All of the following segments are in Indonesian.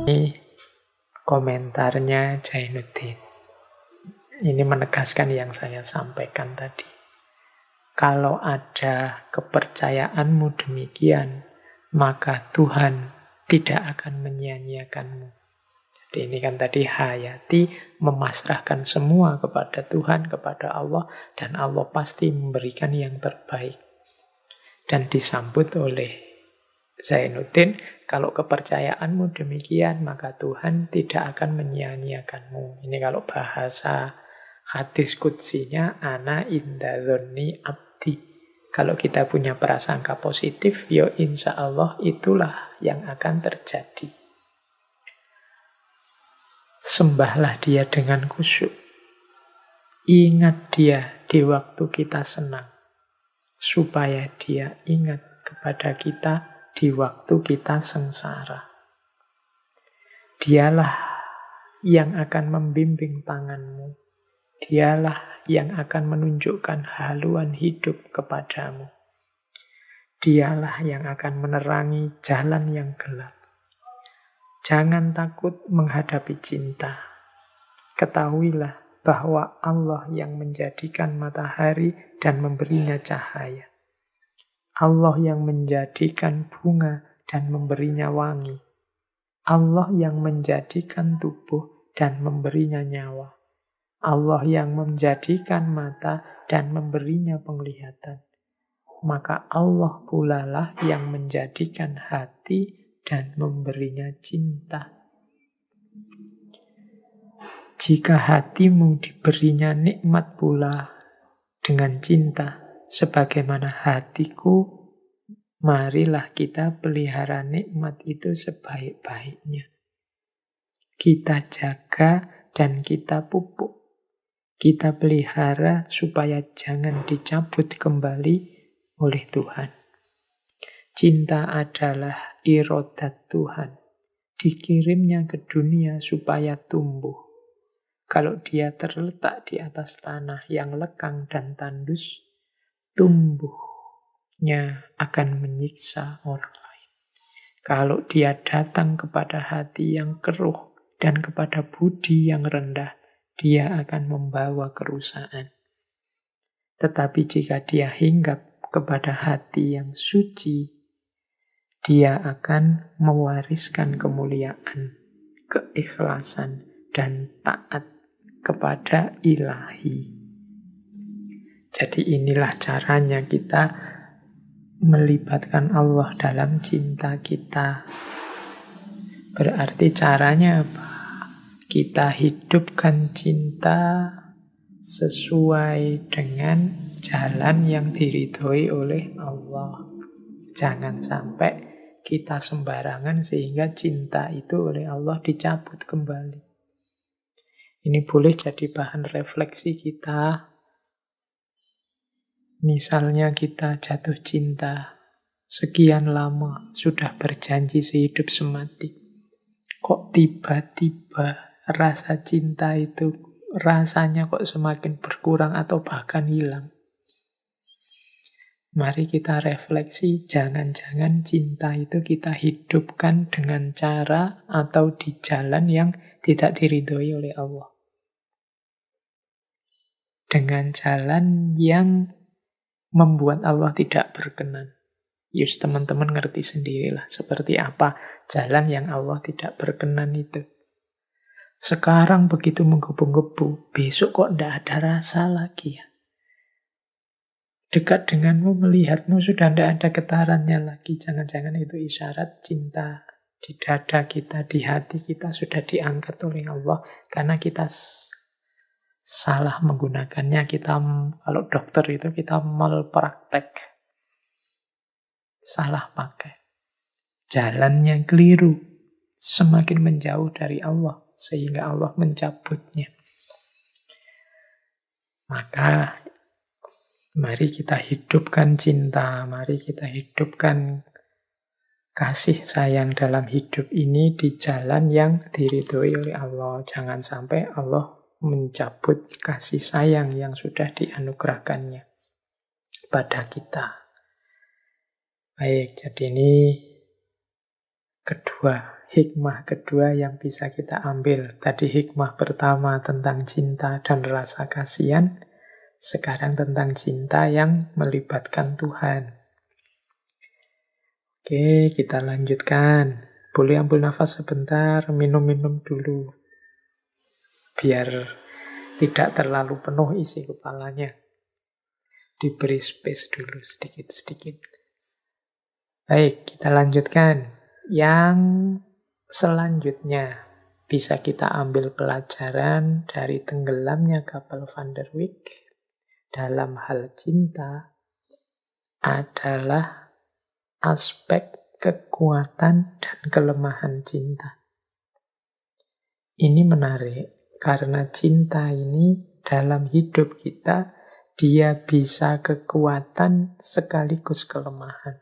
Ini komentarnya Jainuddin. Ini menegaskan yang saya sampaikan tadi. Kalau ada kepercayaanmu demikian, maka Tuhan tidak akan menyia-nyiakanmu. Jadi ini kan tadi Hayati memasrahkan semua kepada Tuhan, kepada Allah, dan Allah pasti memberikan yang terbaik. Dan disambut oleh Zainuddin, kalau kepercayaanmu demikian, maka Tuhan tidak akan menyia-nyiakanmu. Ini kalau bahasa hadis qudsinya, ana inda dzonni abdi. Kalau kita punya prasangka positif, ya insya Allah itulah yang akan terjadi. Sembahlah dia dengan khusyuk. Ingat dia di waktu kita senang, supaya dia ingat kepada kita di waktu kita sengsara. Dialah yang akan membimbing tanganmu. Dialah yang akan menunjukkan haluan hidup kepadamu. Dialah yang akan menerangi jalan yang gelap. Jangan takut menghadapi cinta. Ketahuilah bahwa Allah yang menjadikan matahari dan memberinya cahaya. Allah yang menjadikan bunga dan memberinya wangi. Allah yang menjadikan tubuh dan memberinya nyawa. Allah yang menjadikan mata dan memberinya penglihatan. Maka Allah pula lah yang menjadikan hati dan memberinya cinta. Jika hatimu diberinya nikmat pula dengan cinta, sebagaimana hatiku, marilah kita pelihara nikmat itu sebaik-baiknya. Kita jaga dan kita pupuk. Kita pelihara supaya jangan dicabut kembali oleh Tuhan. Cinta adalah irodat Tuhan. Dikirimnya ke dunia supaya tumbuh. Kalau dia terletak di atas tanah yang lekang dan tandus, tumbuhnya akan menyiksa orang lain. Kalau dia datang kepada hati yang keruh dan kepada budi yang rendah, dia akan membawa kerusakan. Tetapi jika dia hinggap kepada hati yang suci, dia akan mewariskan kemuliaan, keikhlasan, dan taat kepada ilahi. Jadi inilah caranya kita melibatkan Allah dalam cinta kita. Berarti caranya apa? Kita hidupkan cinta sesuai dengan jalan yang diridhoi oleh Allah. Jangan sampai kita sembarangan sehingga cinta itu oleh Allah dicabut kembali. Ini boleh jadi bahan refleksi kita. Misalnya kita jatuh cinta, sekian lama sudah berjanji sehidup semati. Kok tiba-tiba rasa cinta itu rasanya kok semakin berkurang atau bahkan hilang. Mari kita refleksi, jangan-jangan cinta itu kita hidupkan dengan cara atau di jalan yang tidak diridhoi oleh Allah. Dengan jalan yang membuat Allah tidak berkenan. Yus, teman-teman ngerti sendirilah seperti apa jalan yang Allah tidak berkenan itu. Sekarang begitu menggebu-gebu, besok kok tidak ada rasa lagi ya. Dekat denganmu, melihatmu sudah tidak ada getarannya lagi. Jangan-jangan itu isyarat cinta di dada kita, di hati kita sudah diangkat oleh Allah. Karena kita salah menggunakannya, kita kalau dokter itu kita malpraktek, salah pakai, jalannya keliru, semakin menjauh dari Allah sehingga Allah mencabutnya. Maka mari kita hidupkan cinta, mari kita hidupkan kasih sayang dalam hidup ini di jalan yang diridhoi oleh Allah. Jangan sampai Allah mencabut kasih sayang yang sudah dianugerahkannya pada kita. Baik, jadi ini kedua hikmah kedua yang bisa kita ambil. Tadi hikmah pertama tentang cinta dan rasa kasihan, sekarang tentang cinta yang melibatkan Tuhan. Oke, kita lanjutkan. Boleh ambil nafas sebentar, minum-minum dulu. Biar tidak terlalu penuh isi kepalanya. Diberi space dulu sedikit-sedikit. Baik, kita lanjutkan. Yang selanjutnya bisa kita ambil pelajaran dari tenggelamnya kapal Van der Wijk dalam hal cinta adalah aspek kekuatan dan kelemahan cinta. Ini menarik karena cinta ini dalam hidup kita dia bisa kekuatan sekaligus kelemahan.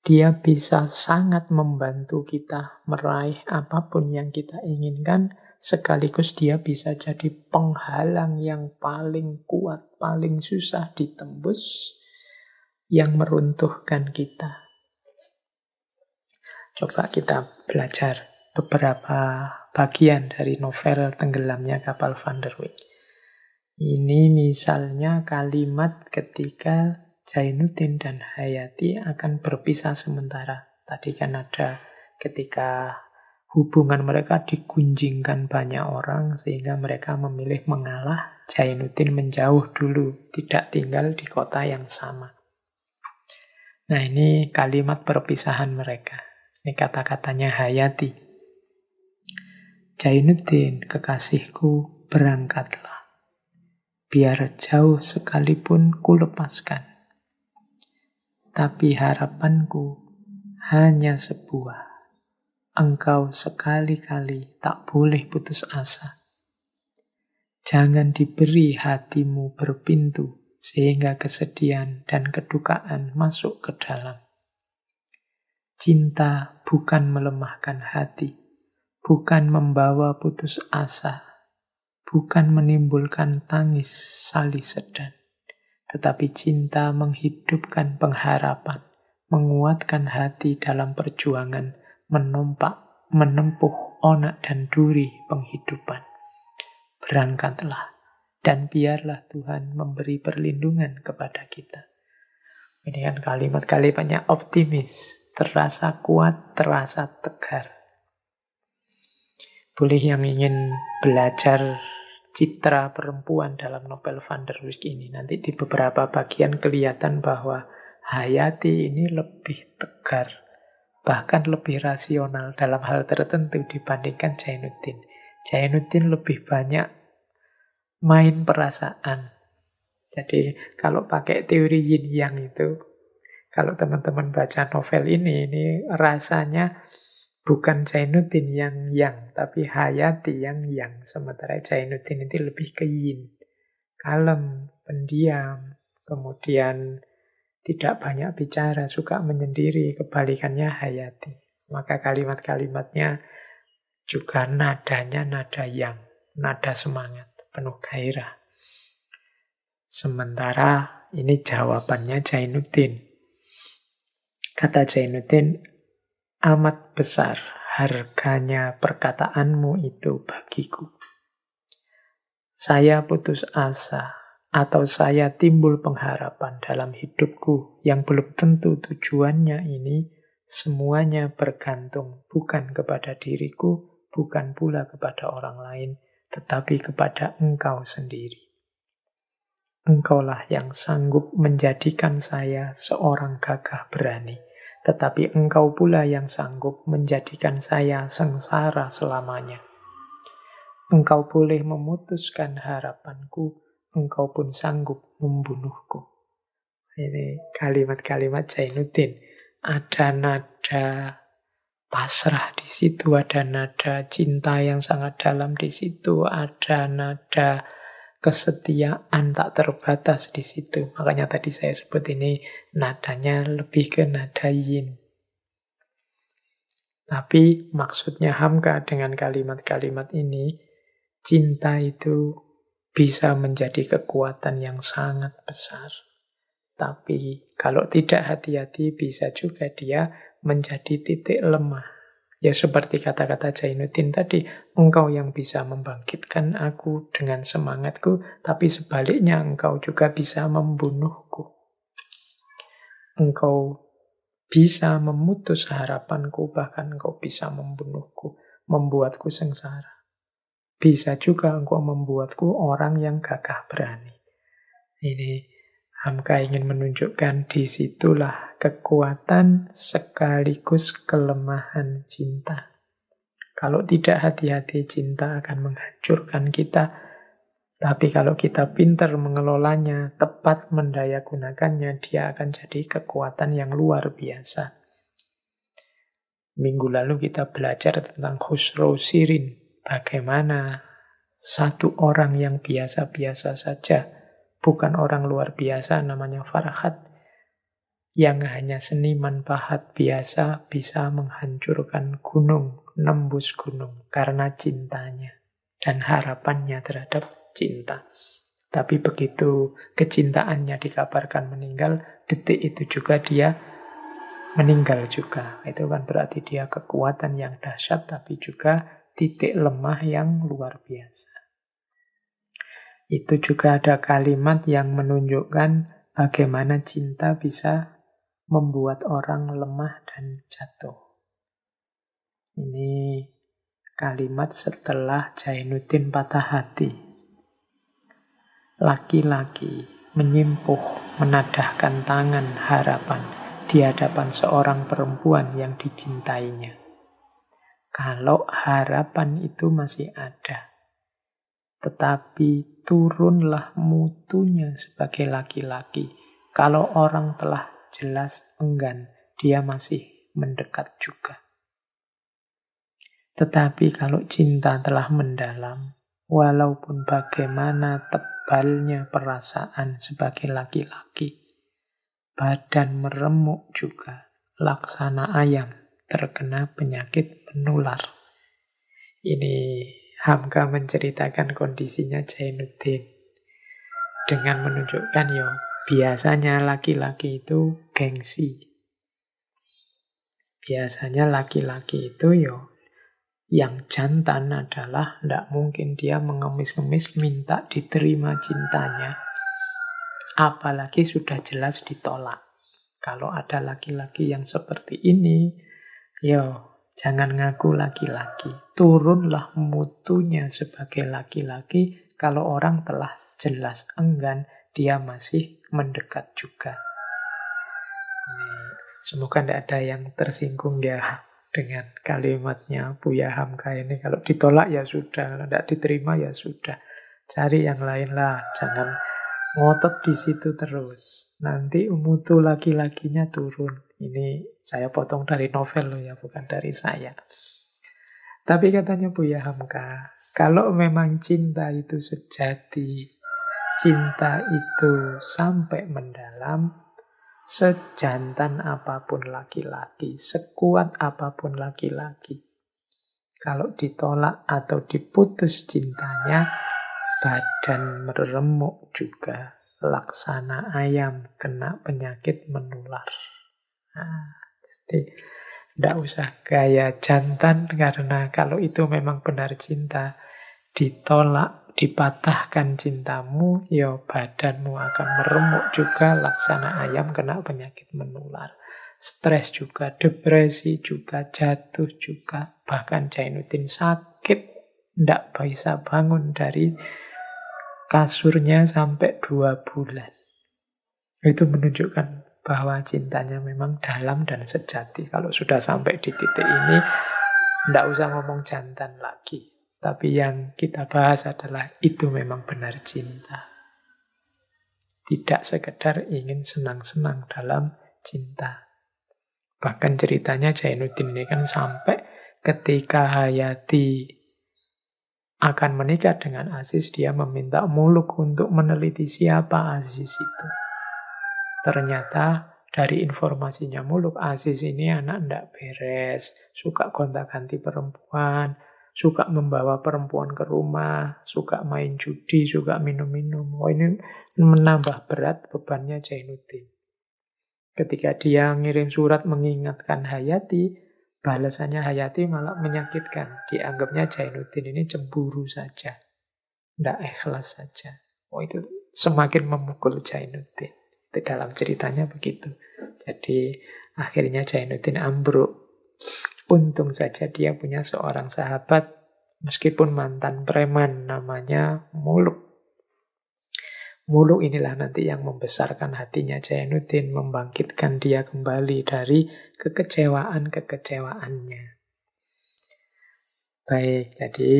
Dia bisa sangat membantu kita meraih apapun yang kita inginkan, sekaligus dia bisa jadi penghalang yang paling kuat, paling susah ditembus, yang meruntuhkan kita. Coba kita belajar beberapa bagian dari novel Tenggelamnya Kapal Van der Wijk. Ini misalnya kalimat ketika Zainuddin dan Hayati akan berpisah sementara. Tadi kan ada ketika hubungan mereka digunjingkan banyak orang sehingga mereka memilih mengalah. Zainuddin menjauh dulu, tidak tinggal di kota yang sama. Nah, ini kalimat perpisahan mereka. Ini kata-katanya Hayati. Zainuddin, kekasihku, berangkatlah. Biar jauh sekalipun ku lepaskan. Tapi harapanku hanya sebuah. Engkau sekali-kali tak boleh putus asa. Jangan diberi hatimu berpintu sehingga kesedihan dan kedukaan masuk ke dalam. Cinta bukan melemahkan hati, bukan membawa putus asa, bukan menimbulkan tangis salih sedan. Tetapi cinta menghidupkan pengharapan, menguatkan hati dalam perjuangan, menempuh onak dan duri penghidupan. Berangkatlah, dan biarlah Tuhan memberi perlindungan kepada kita. Ini kan kalimat-kalimatnya optimis, terasa kuat, terasa tegar. Boleh yang ingin belajar citra perempuan dalam novel Van der Wijk ini. Nanti di beberapa bagian kelihatan bahwa Hayati ini lebih tegar, bahkan lebih rasional dalam hal tertentu dibandingkan Zainuddin. Zainuddin lebih banyak main perasaan. Jadi kalau pakai teori yin yang itu, kalau teman-teman baca novel ini rasanya bukan Zainuddin yang, tapi Hayati yang. Sementara Zainuddin itu lebih ke yin. Kalem, pendiam, kemudian tidak banyak bicara, suka menyendiri. Kebalikannya Hayati. Maka kalimat-kalimatnya juga nadanya nada yang, nada semangat, penuh gairah. Sementara ini jawabannya Zainuddin. Kata Zainuddin, amat besar harganya perkataanmu itu bagiku. Saya putus asa atau saya timbul pengharapan dalam hidupku yang belum tentu tujuannya ini, semuanya bergantung bukan kepada diriku, bukan pula kepada orang lain, tetapi kepada engkau sendiri. Engkaulah yang sanggup menjadikan saya seorang gagah berani. Tetapi engkau pula yang sanggup menjadikan saya sengsara selamanya. Engkau boleh memutuskan harapanku, engkau pun sanggup membunuhku. Ini kalimat-kalimat Zainuddin. Ada nada pasrah di situ, ada nada cinta yang sangat dalam di situ, ada nada kesetiaan tak terbatas di situ. Makanya tadi saya sebut ini nadanya lebih ke nada yin. Tapi maksudnya Hamka dengan kalimat-kalimat ini, cinta itu bisa menjadi kekuatan yang sangat besar. Tapi kalau tidak hati-hati bisa juga dia menjadi titik lemah. Ya seperti kata-kata Zainuddin tadi, engkau yang bisa membangkitkan aku dengan semangatku, tapi sebaliknya engkau juga bisa membunuhku. Engkau bisa memutus harapanku, bahkan engkau bisa membunuhku, membuatku sengsara. Bisa juga engkau membuatku orang yang gagah berani. Ini Hamka ingin menunjukkan disitulah kekuatan sekaligus kelemahan cinta. Kalau tidak hati-hati, cinta akan menghancurkan kita. Tapi kalau kita pintar mengelolanya, tepat mendayagunakannya, dia akan jadi kekuatan yang luar biasa. Minggu lalu kita belajar tentang Khusro Shirin. Bagaimana satu orang yang biasa-biasa saja, bukan orang luar biasa, namanya Farhat, yang hanya seniman pahat biasa bisa menghancurkan gunung, nembus gunung karena cintanya dan harapannya terhadap cinta. Tapi begitu kecintaannya dikabarkan meninggal, detik itu juga dia meninggal juga. Itu kan berarti dia kekuatan yang dahsyat, tapi juga titik lemah yang luar biasa. Itu juga ada kalimat yang menunjukkan bagaimana cinta bisa membuat orang lemah dan jatuh. Ini kalimat setelah Zainuddin patah hati. Laki-laki menyimpuh, menadahkan tangan harapan di hadapan seorang perempuan yang dicintainya. Kalau harapan itu masih ada, tetapi turunlah mutunya sebagai laki-laki. Kalau orang telah jelas enggan, dia masih mendekat juga. Tetapi kalau cinta telah mendalam, walaupun bagaimana tebalnya perasaan sebagai laki-laki, badan meremuk juga, laksana ayam terkena penyakit menular. Ini Hamka menceritakan kondisinya Zainuddin dengan menunjukkan biasanya laki-laki itu gengsi. Biasanya laki-laki itu yang jantan adalah tidak mungkin dia mengemis-ngemis minta diterima cintanya. Apalagi sudah jelas ditolak. Kalau ada laki-laki yang seperti ini, jangan ngaku laki-laki. Turunlah mutunya sebagai laki-laki. Kalau orang telah jelas enggan, dia masih mendekat juga. Semoga tidak ada yang tersinggung ya dengan kalimatnya Buya Hamka ini. Kalau ditolak ya sudah, kalau tidak diterima ya sudah. Cari yang lain lah, jangan ngotot di situ terus. Nanti mutu laki-lakinya turun. Ini saya potong dari novel loh ya, bukan dari saya. Tapi katanya Buya Hamka, kalau memang cinta itu sejati, cinta itu sampai mendalam, sejantan apapun laki-laki, sekuat apapun laki-laki, kalau ditolak atau diputus cintanya, badan meremuk juga, laksana ayam kena penyakit menular. Jadi tidak usah gaya jantan, karena kalau itu memang benar cinta, ditolak, dipatahkan cintamu, badanmu akan meremuk juga, laksana ayam kena penyakit menular. Stres juga, depresi juga, jatuh juga. Bahkan Zainuddin sakit, tidak bisa bangun dari kasurnya sampai 2 bulan. Itu menunjukkan bahwa cintanya memang dalam dan sejati. Kalau sudah sampai di titik ini, tidak usah ngomong jantan lagi. Tapi yang kita bahas adalah itu memang benar cinta. Tidak sekedar ingin senang-senang dalam cinta. Bahkan ceritanya Zainuddin ini kan sampai ketika Hayati akan menikah dengan Aziz, dia meminta Muluk untuk meneliti siapa Aziz itu. Ternyata dari informasinya Muluk, Aziz ini anak ndak beres, suka gonta-ganti perempuan, suka membawa perempuan ke rumah, suka main judi, suka minum-minum. Ini menambah berat bebannya Zainuddin. Ketika dia ngirim surat mengingatkan Hayati, balasannya Hayati malah menyakitkan. Dianggapnya Jainuddin ini cemburu saja, tidak ikhlas saja. Oh, itu semakin memukul Jainuddin. Itu dalam ceritanya begitu. Jadi akhirnya Jainuddin ambruk. Untung saja dia punya seorang sahabat, meskipun mantan preman, namanya Muluk. Muluk inilah nanti yang membesarkan hatinya Jainuddin, membangkitkan dia kembali dari kekecewaan-kekecewaannya. Baik, jadi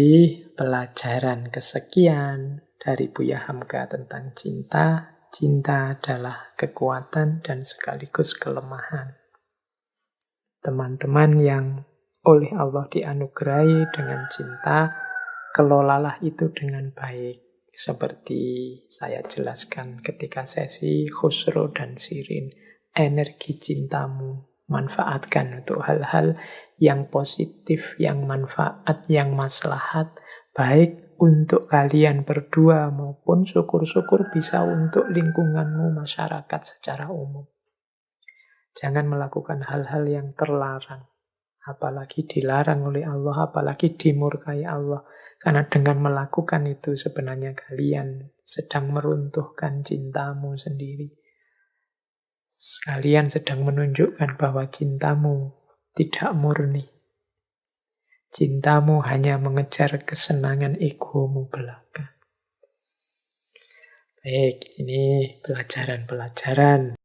pelajaran kesekian dari Buya Hamka tentang cinta. Cinta adalah kekuatan dan sekaligus kelemahan. Teman-teman yang oleh Allah dianugerahi dengan cinta, kelolalah itu dengan baik. Seperti saya jelaskan ketika sesi Khusro dan Sirin, energi cintamu manfaatkan untuk hal-hal yang positif, yang manfaat, yang maslahat, baik untuk kalian berdua maupun syukur-syukur bisa untuk lingkunganmu, masyarakat secara umum. Jangan melakukan hal-hal yang terlarang, apalagi dilarang oleh Allah, apalagi dimurkai Allah. Karena dengan melakukan itu sebenarnya kalian sedang meruntuhkan cintamu sendiri. Kalian sedang menunjukkan bahwa cintamu tidak murni. Cintamu hanya mengejar kesenangan egomu belaka. Baik, ini pelajaran-pelajaran